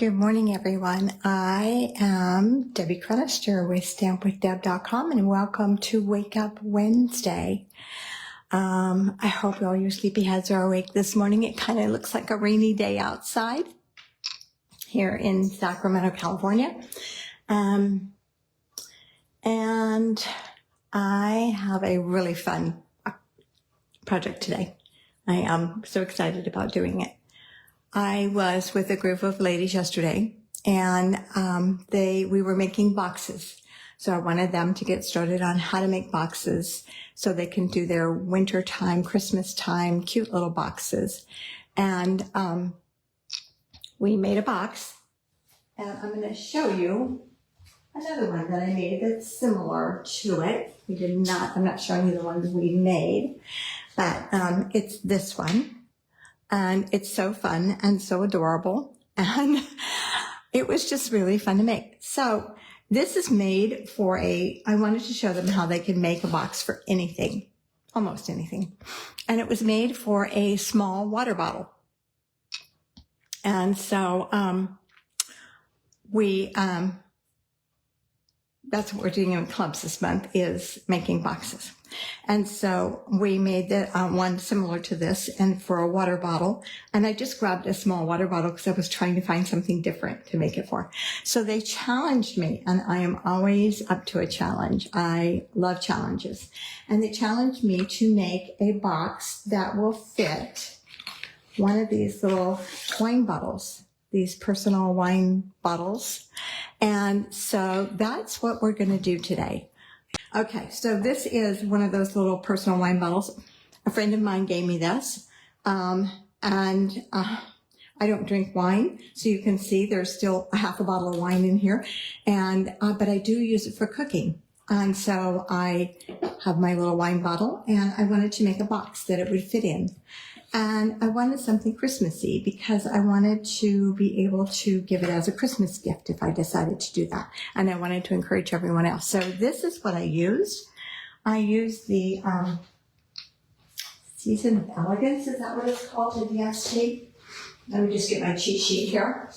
Good morning, everyone. I am Debbie Cronister with StampWithDeb.com, and welcome to Wake Up Wednesday. I hope all your sleepyheads are awake this morning. It kind of looks like a rainy day outside here in Sacramento, California. And I have a really fun project today. I am so excited about doing it. I was with a group of ladies yesterday, and we were making boxes. So I wanted them to get started on how to make boxes so they can do their winter time, Christmas time, cute little boxes. And we made a box, and I'm going to show you another one that I made that's similar to it. I'm not showing you the ones we made, but it's this one. And it's so fun and so adorable. And it was just really fun to make. So this is made for I wanted to show them how they can make a box for anything, almost anything. And it was made for a small water bottle. And so that's what we're doing in clubs this month, is making boxes. And so we made one similar to this, and for a water bottle. And I just grabbed a small water bottle because I was trying to find something different to make it for. So they challenged me, and I am always up to a challenge. I love challenges. And they challenged me to make a box that will fit one of these little wine bottles, these personal wine bottles. And so that's what we're going to do today. Okay, so this is one of those little personal wine bottles. A friend of mine gave me this, and I don't drink wine, so you can see there's still a half a bottle of wine in here, and but I do use it for cooking. And so I have my little wine bottle, and I wanted to make a box that it would fit in. And I wanted something Christmassy because I wanted to be able to give it as a Christmas gift if I decided to do that. And I wanted to encourage everyone else. So this is what I used. I used the Season of Elegance, is that what it's called, the DST? Let me just get my cheat sheet here.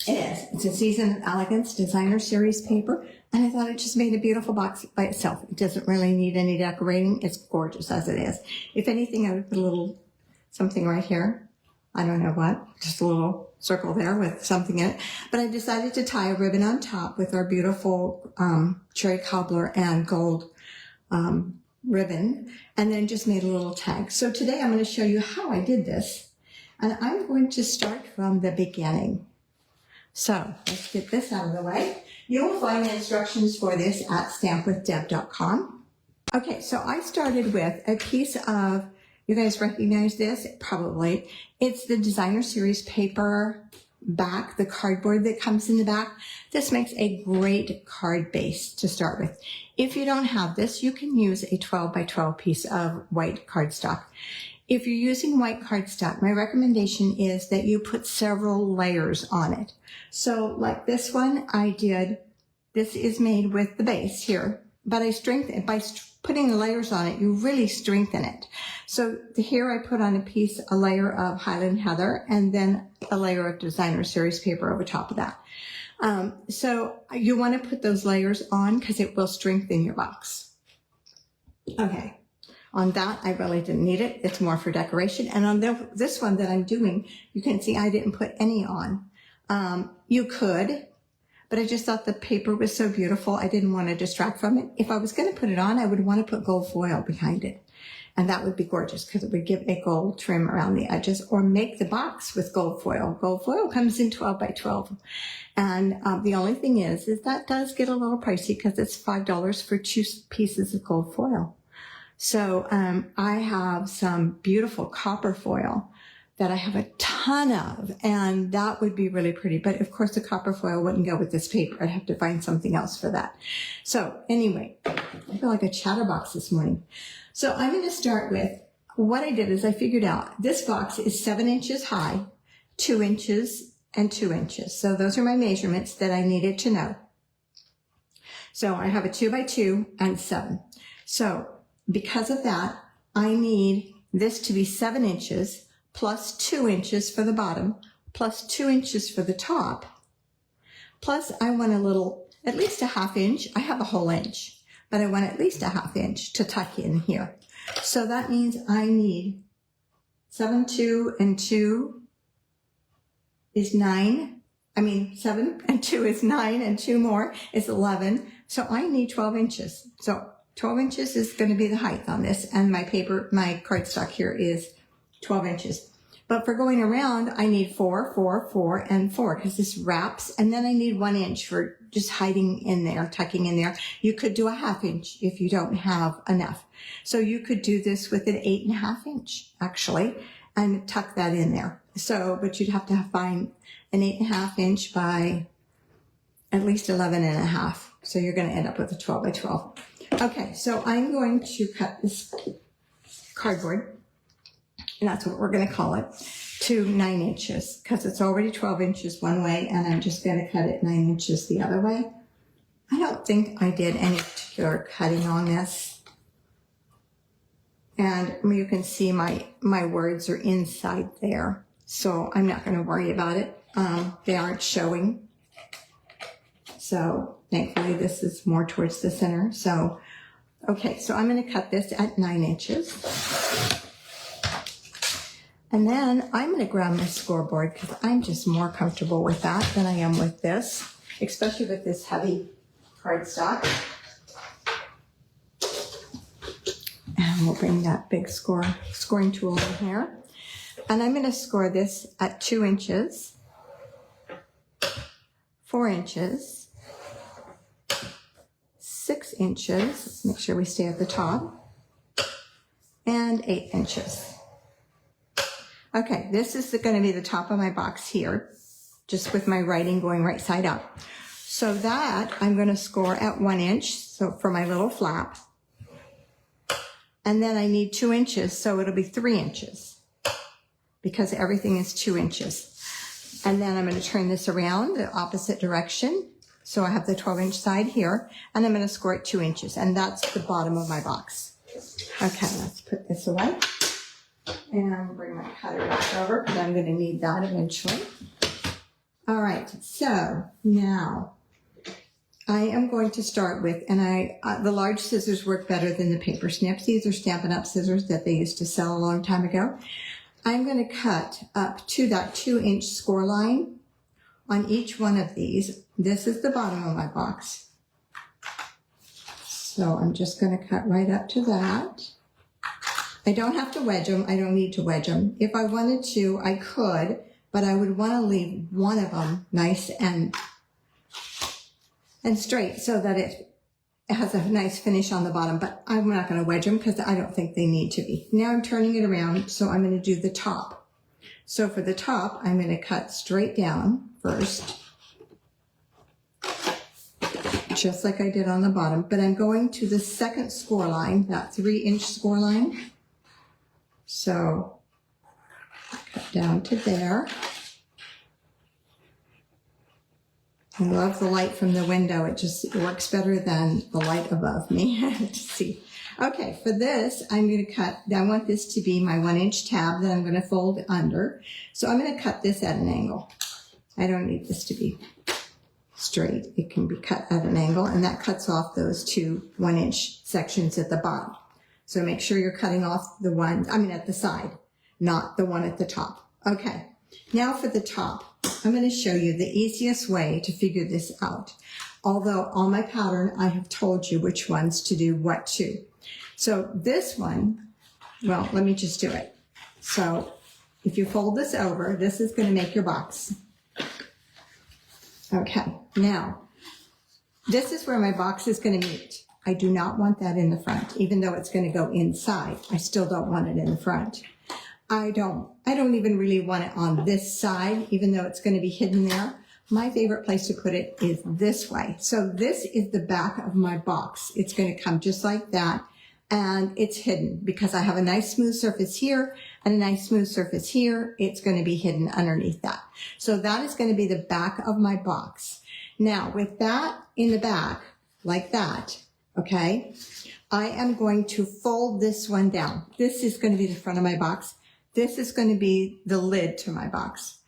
It is. It's a Season of Elegance Designer Series paper. And I thought it just made a beautiful box by itself. It doesn't really need any decorating. It's gorgeous as it is. If anything, I would put a little something right here. I don't know what. Just a little circle there with something in it. But I decided to tie a ribbon on top with our beautiful cherry cobbler and gold ribbon. And then just made a little tag. So today I'm going to show you how I did this. And I'm going to start from the beginning. So let's get this out of the way. You will find the instructions for this at StampWithDeb.com. Okay, so I started with a piece of, you guys recognize this? Probably. It's the Designer Series paper back, the cardboard that comes in the back. This makes a great card base to start with. If you don't have this, you can use a 12 by 12 piece of white cardstock. If you're using white cardstock, my recommendation is that you put several layers on it. So like this one, this is made with the base here, but I strengthen it by putting the layers on it. You really strengthen it. So here I put on a layer of Highland Heather and then a layer of Designer Series paper over top of that. So you want to put those layers on because it will strengthen your box. Okay. On that, I really didn't need it. It's more for decoration. And on this one that I'm doing, you can see I didn't put any on. You could, but I just thought the paper was so beautiful. I didn't want to distract from it. If I was going to put it on, I would want to put gold foil behind it. And that would be gorgeous because it would give a gold trim around the edges, or make the box with gold foil. Gold foil comes in 12 by 12. And the only thing is that does get a little pricey because it's $5 for 2 pieces of gold foil. So I have some beautiful copper foil that I have a ton of, and that would be really pretty. But of course, the copper foil wouldn't go with this paper. I'd have to find something else for that. So anyway, I feel like a chatterbox this morning. So I'm going to start with, what I did is I figured out this box is 7 inches high, 2 inches, and 2 inches. So those are my measurements that I needed to know. So I have a 2 by 2 and 7. So because of that, I need this to be 7 inches plus 2 inches for the bottom, plus 2 inches for the top. Plus I want at least a ½ inch. I have a whole inch, but I want at least a ½ inch to tuck in here. So that means I need 7, 2, and 2 is 9. 7 and 2 is 9, and 2 more is 11. So I need 12 inches. So 12 inches is going to be the height on this, and my cardstock here is 12 inches. But for going around, I need 4, 4, 4, and 4, because this wraps, and then I need 1 inch for just hiding in there, tucking in there. You could do a ½ inch if you don't have enough. So you could do this with an 8½ inch, actually, and tuck that in there. So, but you'd have to find an 8½ inch by at least 11½. So you're going to end up with a 12 by 12. Okay, so I'm going to cut this cardboard, and that's what we're going to call it, to 9 inches, because it's already 12 inches one way, and I'm just going to cut it 9 inches the other way. I don't think I did any particular cutting on this. And you can see my words are inside there, so I'm not going to worry about it. They aren't showing. So thankfully this is more towards the center. So, okay, so I'm going to cut this at 9 inches. And then I'm going to grab my scoreboard, because I'm just more comfortable with that than I am with this, especially with this heavy cardstock. And we'll bring that big scoring tool in here. And I'm going to score this at 2 inches, 4 inches, 6 inches, let's make sure we stay at the top, and 8 inches. Okay, this is going to be the top of my box here, just with my writing going right side up. So that I'm going to score at 1 inch, so for my little flap. And then I need 2 inches, so it'll be 3 inches, because everything is 2 inches. And then I'm going to turn this around the opposite direction. So I have the 12-inch side here, and I'm going to score it 2 inches, and that's the bottom of my box. Okay, let's put this away. And bring my cutter back over, because I'm going to need that eventually. All right, so now I am going to start with, and the large scissors work better than the paper snips. These are Stampin' Up! Scissors that they used to sell a long time ago. I'm going to cut up to that 2-inch score line on each one of these. This is the bottom of my box. So I'm just going to cut right up to that. I don't have to wedge them. I don't need to wedge them. If I wanted to, I could, but I would want to leave one of them nice and straight so that it has a nice finish on the bottom, but I'm not going to wedge them because I don't think they need to be. Now I'm turning it around, so I'm going to do the top. So for the top, I'm going to cut straight down first, just like I did on the bottom, but I'm going to the second score line, that 3-inch score line. So cut down to there. I love the light from the window. It works better than the light above me to see. Okay, for this, I'm going to cut, I want this to be my 1-inch tab that I'm going to fold under. So I'm going to cut this at an angle. I don't need this to be straight. It can be cut at an angle, and that cuts off those 2 1-inch sections at the bottom. So make sure you're cutting off the one, at the side, not the one at the top. Okay, now for the top, I'm going to show you the easiest way to figure this out. Although on my pattern, I have told you which ones to do what to. So this one, well, let me just do it. So if you fold this over, this is going to make your box. Okay, now, this is where my box is going to meet. I do not want that in the front, even though it's going to go inside. I still don't want it in the front. I don't even really want it on this side, even though it's going to be hidden there. My favorite place to put it is this way. So this is the back of my box. It's going to come just like that, and it's hidden because I have a nice smooth surface here and a nice smooth surface here. It's going to be hidden underneath that. So that is going to be the back of my box. Now, with that in the back, like that, okay, I am going to fold this one down. This is going to be the front of my box. This is going to be the lid to my box.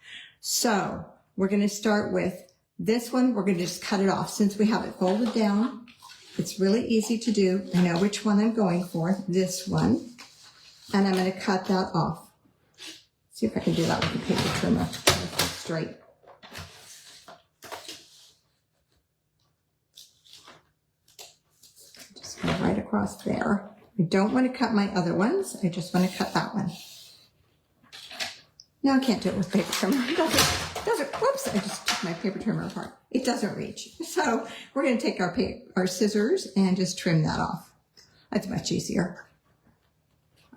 So we're going to start with this one. We're going to just cut it off. Since we have it folded down, it's really easy to do. I know which one I'm going for, this one. And I'm going to cut that off. See if I can do that with the paper trimmer. Straight. Just go right across there. I don't want to cut my other ones. I just want to cut that one. No, I can't do it with paper trimmer. It doesn't, whoops, I just took my paper trimmer apart. It doesn't reach. So we're going to take our scissors and just trim that off. That's much easier.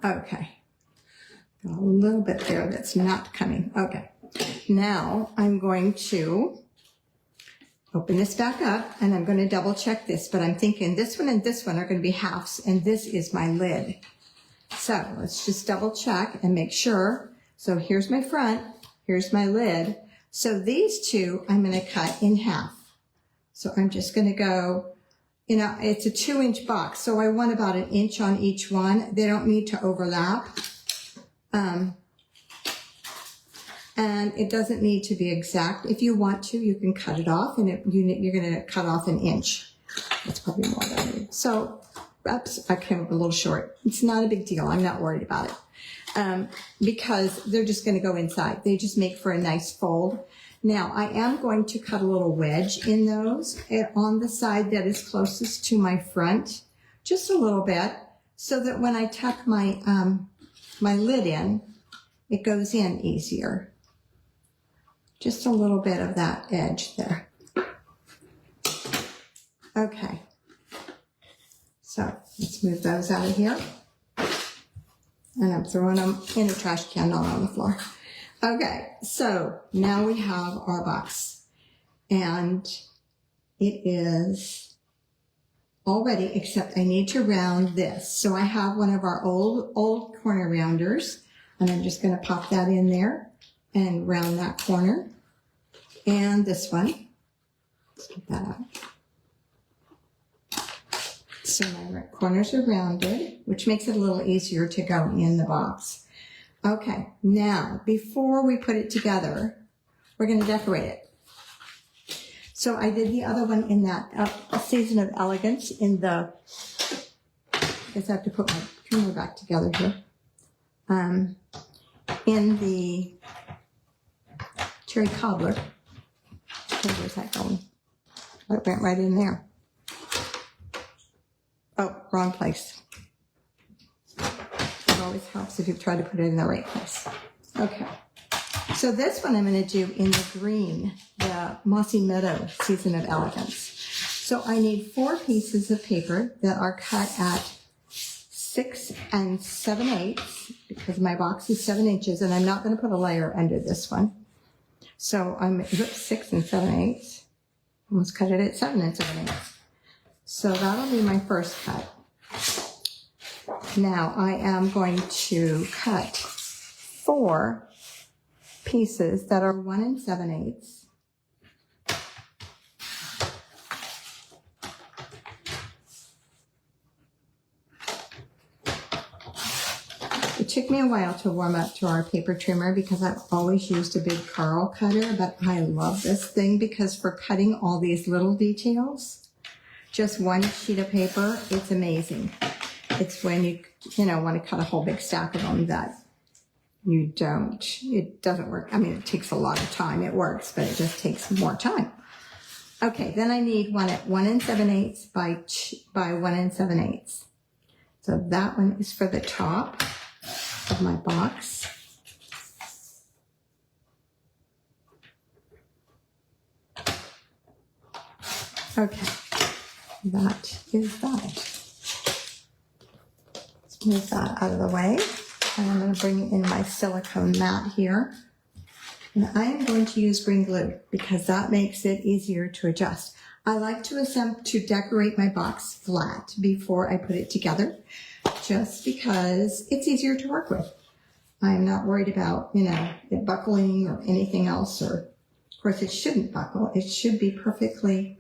Okay. Got a little bit there that's not coming. Okay. Now I'm going to open this back up and I'm going to double check this, but I'm thinking this one and this one are going to be halves and this is my lid. So let's just double check and make sure. So here's my front, here's my lid. So these two I'm going to cut in half. So I'm just going to go, you know, it's a 2-inch box, so I want about 1 inch on each one. They don't need to overlap. And it doesn't need to be exact. If you want to, you can cut it off, and you're going to cut off 1 inch. That's probably more than I need. So, oops, I came up a little short. It's not a big deal. I'm not worried about it. Because they're just going to go inside. They just make for a nice fold. Now, I am going to cut a little wedge in those on the side that is closest to my front, just a little bit, so that when I tuck my, my lid in, it goes in easier. Just a little bit of that edge there. Okay. So let's move those out of here. And I'm throwing them in a trash can, not on the floor. Okay, so now we have our box. And it is all ready, except I need to round this. So I have one of our old corner rounders, and I'm just going to pop that in there and round that corner. And this one. Let's get that out. So my corners are rounded, which makes it a little easier to go in the box. Okay, now before we put it together, we're going to decorate it. So I did the other one in that Season of Elegance in the, I guess I have to put my trimmer back together here. In the Cherry Cobbler. Where's that going? Oh, it went right in there. Oh, wrong place. It always helps if you've tried to put it in the right place. Okay. So this one I'm going to do in the green, the Mossy Meadow Season of Elegance. So I need 4 pieces of paper that are cut at 6 7/8 because my box is 7 inches and I'm not going to put a layer under this one. So I'm 6 7/8. Almost cut it at 7 7/8. So that'll be my first cut. Now I am going to cut 4 pieces that are 1 7/8. It took me a while to warm up to our paper trimmer because I've always used a big Carl cutter, but I love this thing because for cutting all these little details, just one sheet of paper, it's amazing. It's when you want to cut a whole big stack of them that it doesn't work. I mean, it takes a lot of time. It works, but it just takes more time. Okay, then I need one at 1 7/8 by 1 7/8. So that one is for the top of my box. Okay, that is that. Let's move that out of the way. And I'm going to bring in my silicone mat here. And I am going to use green glue because that makes it easier to adjust. I like to decorate my box flat before I put it together, just because it's easier to work with. I'm not worried about, it buckling or anything else, or of course it shouldn't buckle. It should be perfectly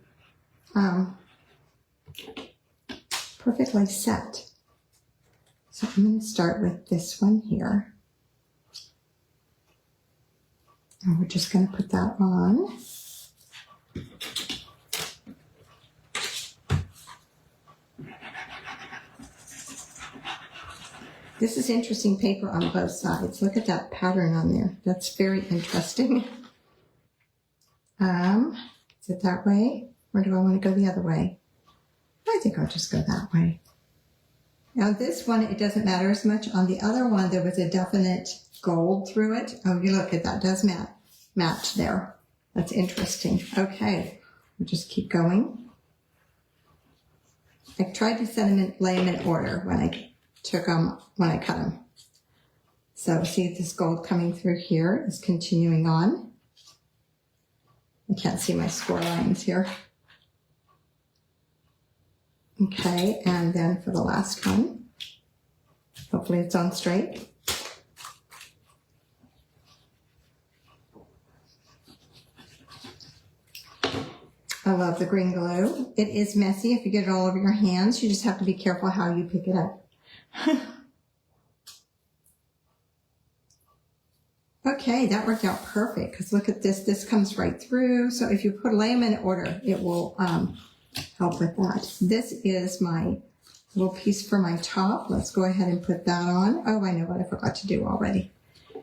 set. So I'm going to start with this one here. And we're just going to put that on. This is interesting paper on both sides. Look at that pattern on there. That's very interesting. Is it that way? Or do I want to go the other way? I think I'll just go that way. Now this one, it doesn't matter as much. On the other one, there was a definite gold through it. Oh, you look at that. It does match there. That's interesting. Okay, we'll just keep going. I tried to lay them in order when I cut them. So see this gold coming through here is continuing on. I can't see my score lines here. Okay, and then for the last one, hopefully it's on straight. I love the green glue. It is messy if you get it all over your hands. You just have to be careful how you pick it up. Okay, that worked out perfect because look at this. This comes right through. So if you lay them in order, it will help with that. This is my little piece for my top. Let's go ahead and put that on. Oh, I know what I forgot to do already.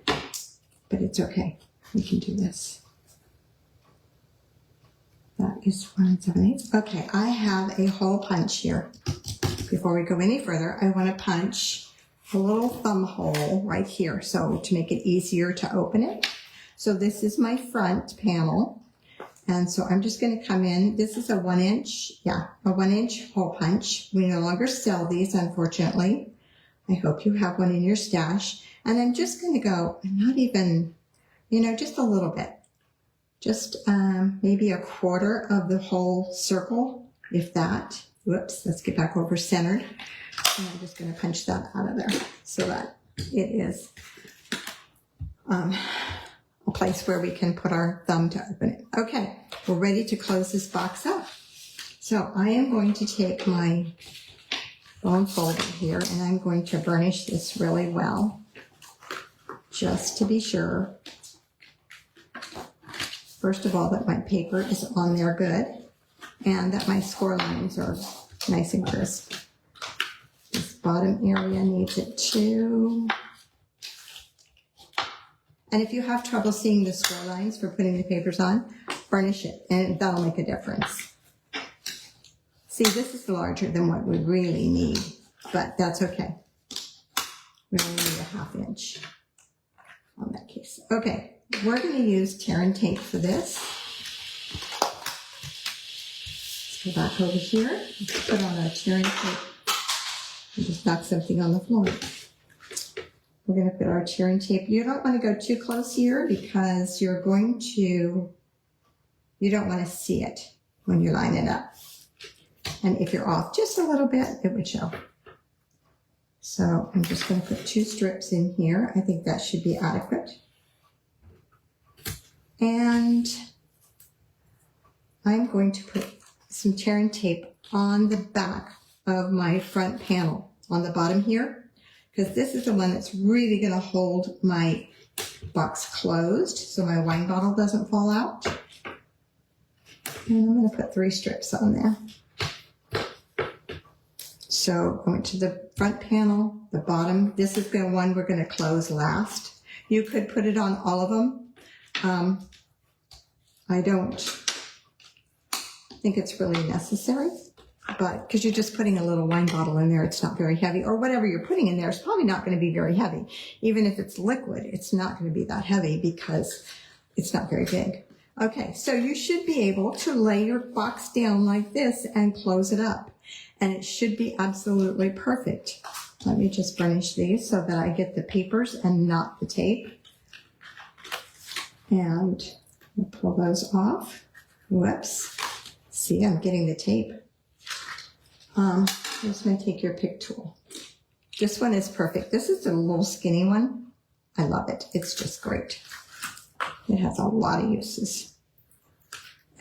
But it's okay. We can do this. That is 1 7/8. Okay, I have a hole punch here. Before we go any further, I want to punch a little thumb hole right here, so to make it easier to open it. So this is my front panel, and so I'm just going to come in. This is a 1 inch, a 1 inch hole punch. We no longer sell these, unfortunately. I hope you have one in your stash. And I'm just going to go, not even, just a little bit. Just maybe a quarter of the whole circle, if that. Whoops, let's get back over centered. And I'm just going to punch that out of there so that it is a place where we can put our thumb to open it. Okay, we're ready to close this box up. So I am going to take my bone folder here and I'm going to burnish this really well, just to be sure. First of all, that my paper is on there good and that my score lines are nice and crisp. This bottom area needs it too. And if you have trouble seeing the score lines for putting the papers on, burnish it and that'll make a difference. See, this is larger than what we really need, but that's okay. We only need a 1/2 inch on that case. Okay, we're going to use tear and tape for this. Let's go back over here. Let's put on our tear and tape. And just knock something on the floor. We're going to put our tear and tape. You don't want to go too close here because you don't want to see it when you line it up. And if you're off just a little bit, it would show. So I'm just going to put 2 strips in here. I think that should be adequate. And I'm going to put some tear and tape on the back of my front panel on the bottom here, because this is the one that's really going to hold my box closed so my wine bottle doesn't fall out. And I'm going to put 3 strips on there. So going to the front panel, the bottom. This is the one we're going to close last. You could put it on all of them. I don't think it's really necessary, but because you're just putting a little wine bottle in there, it's not very heavy, or whatever you're putting in there is probably not going to be very heavy. Even if it's liquid, it's not going to be that heavy because it's not very big. Okay, so you should be able to lay your box down like this and close it up, and it should be absolutely perfect. Let me just burnish these so that I get the papers and not the tape. And we'll pull those off. Whoops. See, I'm getting the tape. I'm just going to take your pick tool. This one is perfect. This is a little skinny one. I love it. It's just great. It has a lot of uses.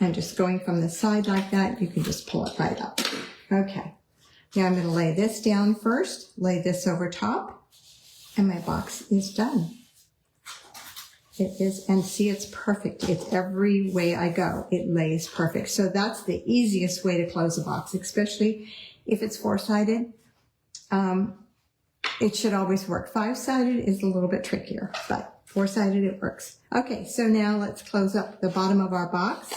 And just going from the side like that, you can just pull it right up. Okay. Now I'm going to lay this down first, lay this over top, and my box is done. It is, and see, it's perfect. It's every way I go, it lays perfect. So that's the easiest way to close a box, especially if it's four-sided. It should always work. Five-sided is a little bit trickier, but four-sided it works. Okay, so now let's close up the bottom of our box.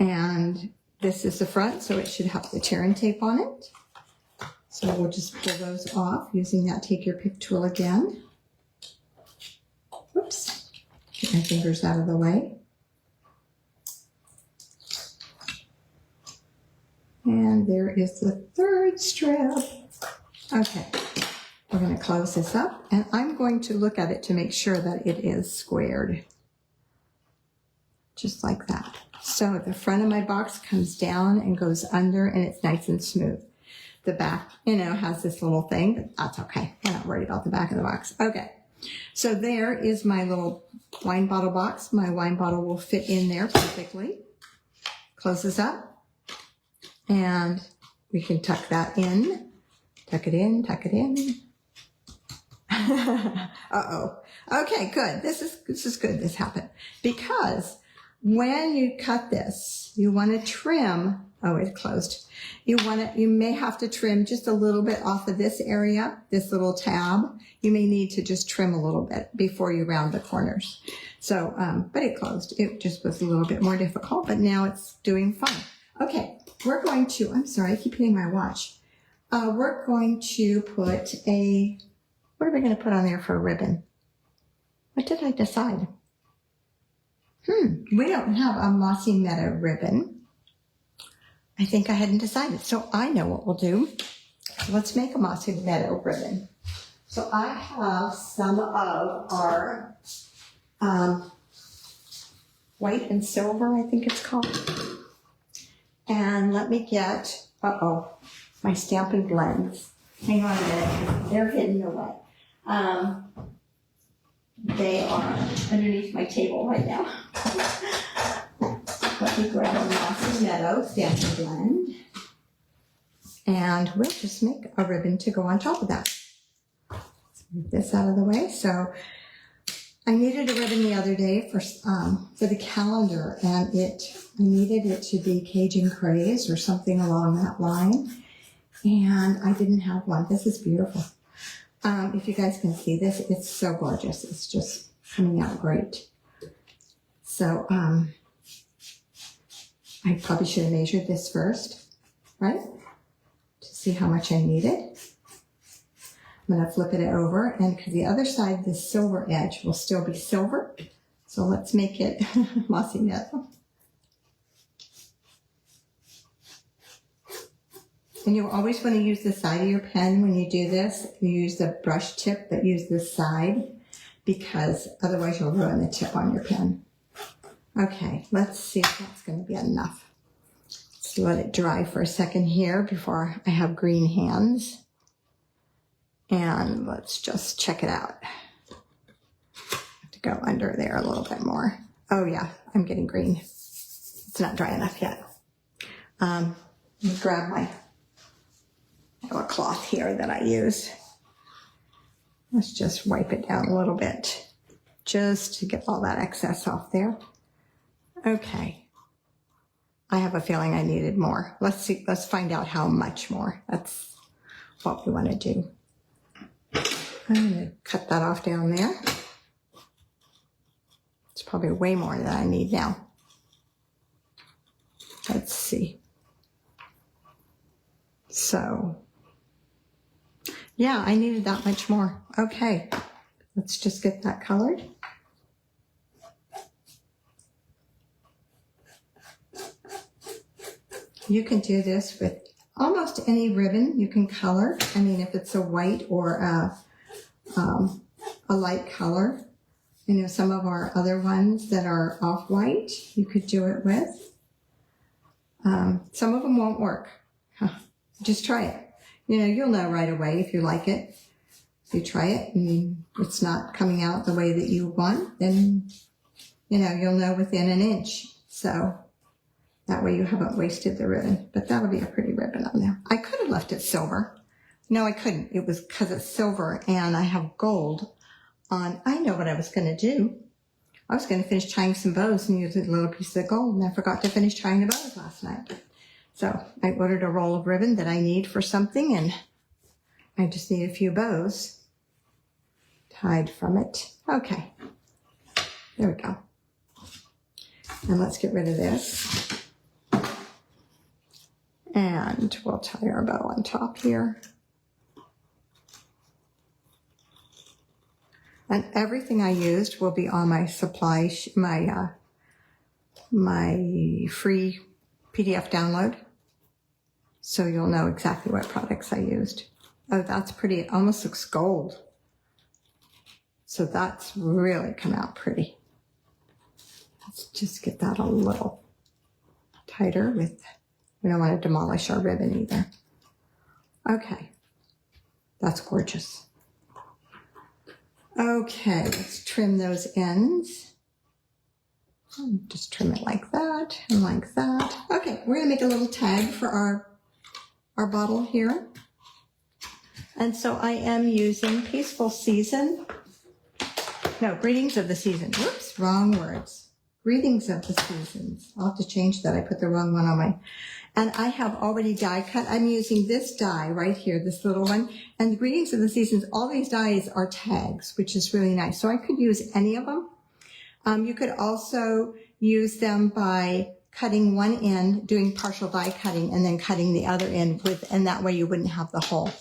And this is the front, so it should have the tear and tape on it. So we'll just pull those off using that Take Your Pick tool again. Oops, get my fingers out of the way. And there is the third strip. Okay, we're going to close this up, and I'm going to look at it to make sure that it is squared. Just like that. So the front of my box comes down and goes under, and it's nice and smooth. The back, has this little thing, but that's okay. I'm not worried about the back of the box. Okay. So there is my little wine bottle box. My wine bottle will fit in there perfectly. Close this up. And we can tuck that in. Tuck it in, tuck it in. Uh-oh. Okay, good. This is good this happened. Because when you cut this, you want to trim. Oh, it closed. You may have to trim just a little bit off of this area, this little tab. You may need to just trim a little bit before you round the corners. So, but it closed. It just was a little bit more difficult, but now it's doing fine. Okay, we're going to, I'm sorry, I keep hitting my watch. We're going to put what are we going to put on there for a ribbon? What did I decide? We don't have a Mossy Meadow ribbon. I think I hadn't decided, so I know what we'll do. Let's make a Mossy Meadow ribbon. So I have some of our white and silver, I think it's called. And let me get, my Stampin' Blends. Hang on a minute, they're hidden away. They are underneath my table right now. Let me grab a Mossy Meadow Stampin' Blend. And we'll just make a ribbon to go on top of that. Let's move this out of the way. So I needed a ribbon the other day for the calendar, and I needed it to be Cajun Craze or something along that line. And I didn't have one. This is beautiful. If you guys can see this, it's so gorgeous. It's just coming out great. So I probably should have measured this first, right? To see how much I needed. I'm going to flip it over, and because the other side, the silver edge will still be silver. So let's make it Mossy Meadow. And you always want to use the side of your pen when you do this. You use the brush tip, but use the side, because otherwise you'll ruin the tip on your pen. Okay, let's see if that's going to be enough. Let's let it dry for a second here before I have green hands. And let's just check it out. I have to go under there a little bit more. Oh yeah, I'm getting green. It's not dry enough yet. Let me grab my a cloth here that I use. Let's just wipe it down a little bit just to get all that excess off there. Okay. I have a feeling I needed more. Let's see. Let's find out how much more. That's what we want to do. I'm going to cut that off down there. It's probably way more than I need now. Let's see. So, yeah, I needed that much more. Okay, let's just get that colored. You can do this with almost any ribbon you can color. I mean, if it's a white or a light color. You know, some of our other ones that are off-white, you could do it with. Some of them won't work. Just try it. You know, you'll know right away if you like it. If you try it and it's not coming out the way that you want, then, you know, you'll know within an inch. So that way you haven't wasted the ribbon. But that'll be a pretty ribbon on there. I could have left it silver. No, I couldn't. It was because it's silver and I have gold on, I know what I was going to do. I was going to finish tying some bows and use a little piece of gold, and I forgot to finish tying the bows last night. So I ordered a roll of ribbon that I need for something, and I just need a few bows tied from it. Okay, there we go. And let's get rid of this. And we'll tie our bow on top here. And everything I used will be on my supply, my free PDF download. So you'll know exactly what products I used. Oh, that's pretty. It almost looks gold. So that's really come out pretty. Let's just get that a little tighter with, we don't want to demolish our ribbon either. Okay, that's gorgeous. Okay, let's trim those ends. Just trim it like that and like that. Okay, we're gonna make a little tag for our bottle here. And so I am using Peaceful Season. No, Greetings of the Season. Whoops, wrong words. Greetings of the Seasons. I'll have to change that. I put the wrong one on my, and I have already die cut. I'm using this die right here, this little one. And the Greetings of the Seasons, all these dies are tags, which is really nice. So I could use any of them. You could also use them by cutting one end, doing partial die cutting, and then cutting the other end with, and that way you wouldn't have the hole.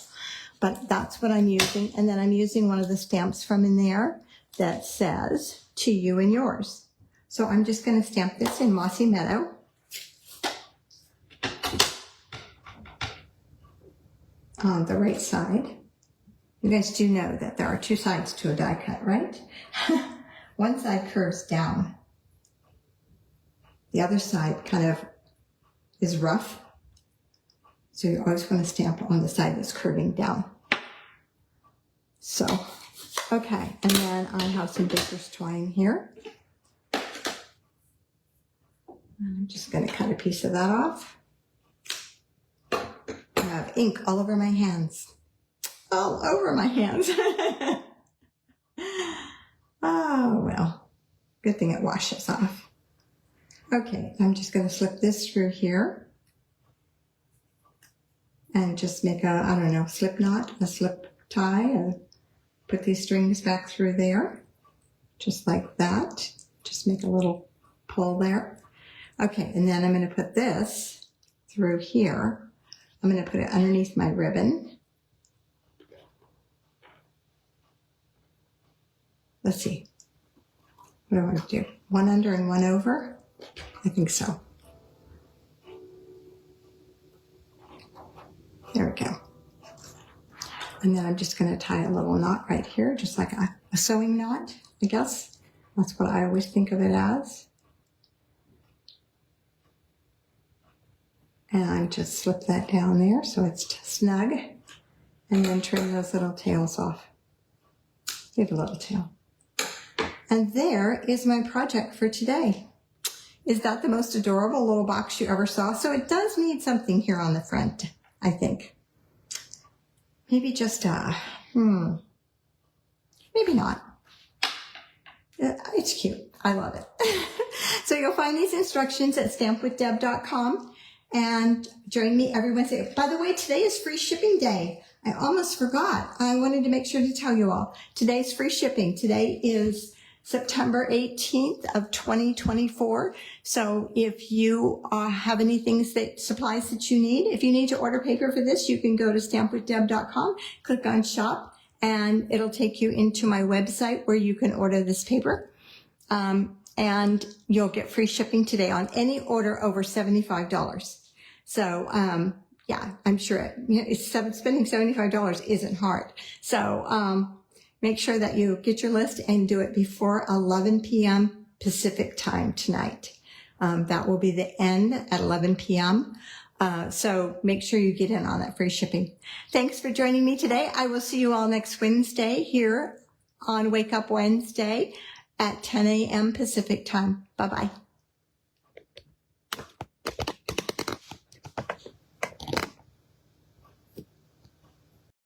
But that's what I'm using. And then I'm using one of the stamps from in there that says, to you and yours. So I'm just going to stamp this in Mossy Meadow. On the right side. You guys do know that there are two sides to a die cut, right? One side curves down. The other side kind of is rough. So you're always going to stamp on the side that's curving down. So, okay, and then I have some baker's twine here. I'm just going to cut a piece of that off. I have ink all over my hands. All over my hands. Oh, well, good thing it washes off. Okay, I'm just going to slip this through here. And just make a, I don't know, slip knot, a slip tie, and put these strings back through there. Just like that. Just make a little pull there. Okay, and then I'm going to put this through here. I'm going to put it underneath my ribbon. Let's see. What do I want to do? One under and one over? I think so. There we go. And then I'm just going to tie a little knot right here, just like a sewing knot, I guess. That's what I always think of it as. And I just slip that down there so it's snug. And then trim those little tails off. Leave a little tail. And there is my project for today. Is that the most adorable little box you ever saw? So it does need something here on the front, I think. Maybe just maybe not. It's cute. I love it. So you'll find these instructions at stampwithdeb.com. And join me every Wednesday. By the way, today is free shipping day. I almost forgot. I wanted to make sure to tell you all. Today's free shipping. Today is September 18th of 2024. So if you have anything supplies that you need, if you need to order paper for this, you can go to stampwithdeb.com, click on shop, and it'll take you into my website where you can order this paper. And you'll get free shipping today on any order over $75. So, yeah, I'm sure spending $75 isn't hard. So, make sure that you get your list and do it before 11 p.m. Pacific time tonight. That will be the end at 11 p.m. So make sure you get in on that free shipping. Thanks for joining me today. I will see you all next Wednesday here on Wake Up Wednesday at 10 a.m. Pacific time. Bye-bye.